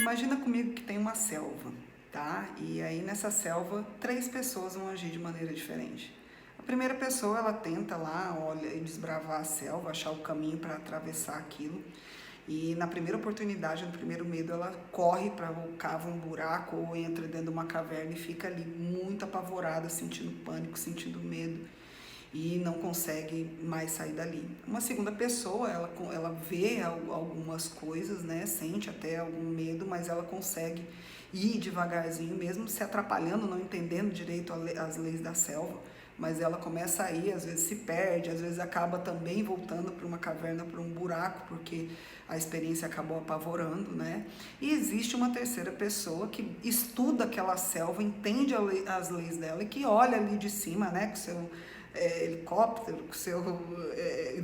Imagina comigo que tem uma selva, tá? E aí nessa selva, três pessoas vão agir de maneira diferente. A primeira pessoa, ela tenta lá, olha, desbravar a selva, achar o caminho para atravessar aquilo. E na primeira oportunidade, no primeiro medo, ela corre para cava um buraco ou entra dentro de uma caverna e fica ali muito apavorada, sentindo pânico, sentindo medo e não consegue mais sair dali. Uma segunda pessoa, ela vê algumas coisas, né, sente até algum medo, mas ela consegue ir devagarzinho, mesmo se atrapalhando, não entendendo direito as leis da selva, mas ela começa a ir, às vezes se perde, às vezes acaba também voltando para uma caverna, para um buraco, porque a experiência acabou apavorando, né? E existe uma terceira pessoa que estuda aquela selva, entende as leis dela e que olha ali de cima, né, com seu helicóptero, com seu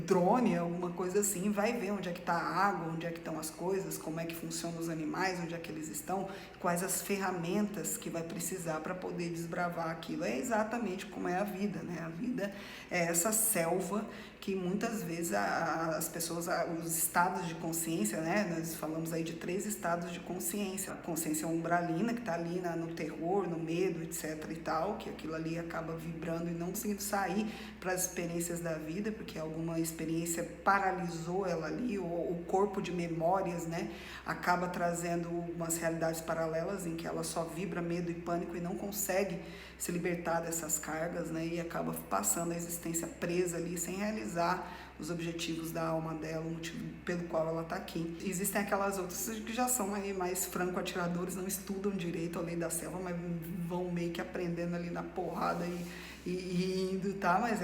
drone, alguma coisa assim, vai ver onde é que está a água, onde é que estão as coisas, como é que funcionam os animais, onde é que eles estão, quais as ferramentas que vai precisar para poder desbravar aquilo. É exatamente como é a vida, né? A vida é essa selva que muitas vezes as pessoas, os estados de consciência, né? Nós falamos aí de 3 estados de consciência. A consciência umbralina, que está ali no terror, no medo, etc e tal, que aquilo ali acaba vibrando e não conseguindo sair para as experiências da vida, porque alguma experiência paralisou ela ali, ou o corpo de memórias, né? Acaba trazendo umas realidades paralelas em que ela só vibra medo e pânico e não consegue se libertar dessas cargas, né? E acaba passando a existência presa ali, sem realizar os objetivos da alma dela, o motivo pelo qual ela está aqui. Existem aquelas outras que já são aí mais franco-atiradores, não estudam direito a lei da selva, mas vão meio que aprendendo ali na porrada e indo, tá? Mas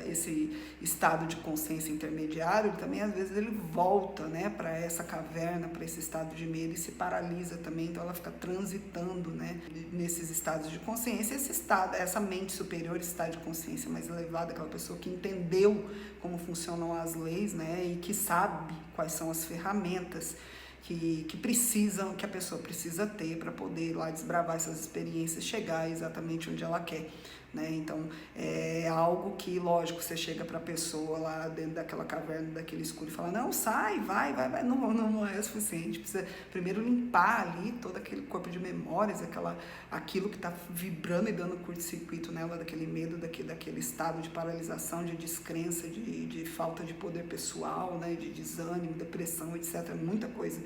esse estado de consciência intermediário, também às vezes ele volta, né, para essa caverna, para esse estado de medo e se paralisa também, então ela fica transitando, né, nesses estados de consciência, esse estado, essa mente superior, esse estado de consciência mais elevado, aquela pessoa que entendeu como funcionam as leis, né, e que sabe quais são as ferramentas que a pessoa precisa ter para poder ir lá desbravar essas experiências, chegar exatamente onde ela quer, né? Então é algo que, lógico, você chega para a pessoa lá dentro daquela caverna, daquele escuro e fala, não, sai, vai, não é o suficiente, precisa primeiro limpar ali todo aquele corpo de memórias, aquilo que está vibrando e dando curto-circuito nela, daquele medo, daquele estado de paralisação, de descrença, de falta de poder pessoal, né, de desânimo, depressão, etc, muita coisa.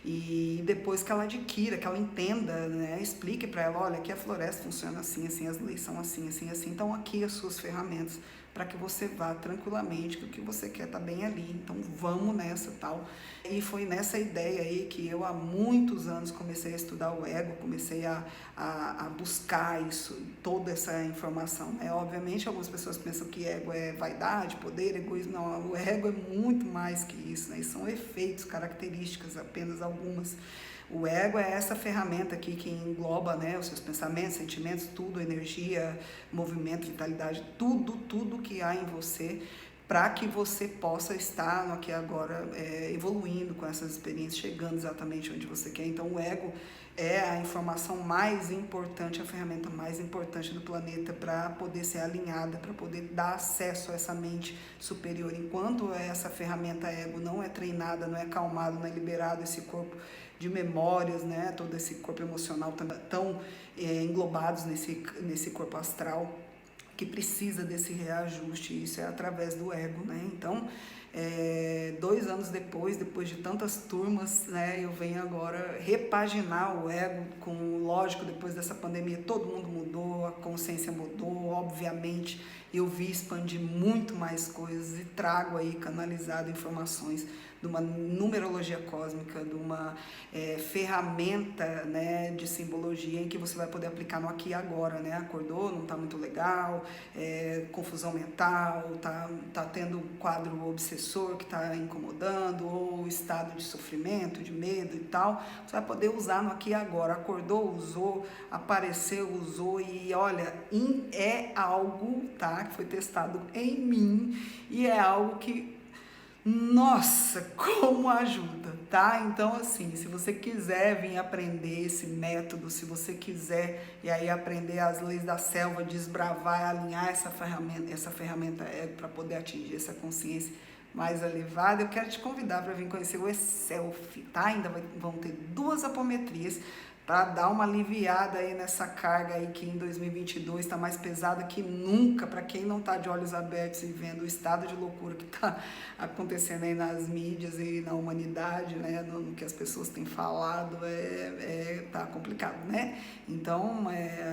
E depois que ela adquira, que ela entenda, né, explique para ela, olha, aqui a floresta funciona assim, assim, as leis são assim, assim, assim, então aqui as suas ferramentas para que você vá tranquilamente, que o que você quer tá bem ali, então vamos nessa, tal. E foi nessa ideia aí que eu há muitos anos comecei a estudar o ego, comecei a buscar isso, toda essa informação, né? Obviamente algumas pessoas pensam que ego é vaidade, poder, egoísmo, não, o ego é muito mais que isso, né? E são efeitos, características, apenas algumas. O ego é essa ferramenta aqui que engloba, né, os seus pensamentos, sentimentos, tudo, energia, movimento, vitalidade, tudo que há em você, para que você possa estar aqui agora evoluindo com essas experiências, chegando exatamente onde você quer. Então o ego é a informação mais importante, a ferramenta mais importante do planeta para poder ser alinhada, para poder dar acesso a essa mente superior. Enquanto essa ferramenta ego não é treinada, não é acalmado, não é liberado esse corpo de memórias, né, todo esse corpo emocional tão englobados nesse corpo astral, que precisa desse reajuste, isso é através do ego, né? Então, 2 anos depois de tantas turmas, né, eu venho agora repaginar o ego, lógico, depois dessa pandemia todo mundo mudou, a consciência mudou, obviamente eu vi expandir muito mais coisas e trago aí canalizado informações de uma numerologia cósmica, de uma ferramenta, né, de simbologia em que você vai poder aplicar no aqui e agora, né? Acordou, não está muito legal, confusão mental, tá tendo um quadro obsessor que está incomodando, ou estado de sofrimento, de medo e tal, você vai poder usar no aqui e agora. Acordou, usou, apareceu, usou, e olha, é algo, tá, que foi testado em mim e é algo que, nossa, como ajuda, tá? Então, assim, se você quiser vir aprender esse método, se você quiser e aí aprender as leis da selva, desbravar, alinhar essa ferramenta para poder atingir essa consciência, mais elevada, eu quero te convidar para vir conhecer o E-Self, tá? Ainda vão ter 2 apometrias para dar uma aliviada aí nessa carga aí que em 2022 está mais pesada que nunca, para quem não está de olhos abertos e vendo o estado de loucura que está acontecendo aí nas mídias e na humanidade, né, no que as pessoas têm falado, tá complicado, né? Então,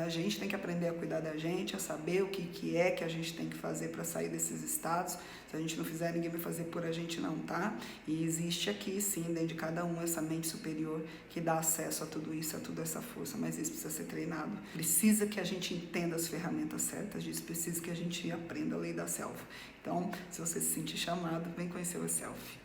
a gente tem que aprender a cuidar da gente, a saber o que é que a gente tem que fazer para sair desses estados. Se a gente não fizer, ninguém vai fazer por a gente não, tá? E existe aqui, sim, dentro de cada um, essa mente superior que dá acesso a tudo isso, a toda essa força, mas isso precisa ser treinado. Precisa que a gente entenda as ferramentas certas disso, precisa que a gente aprenda a lei da selva. Então, se você se sentir chamado, vem conhecer o Self.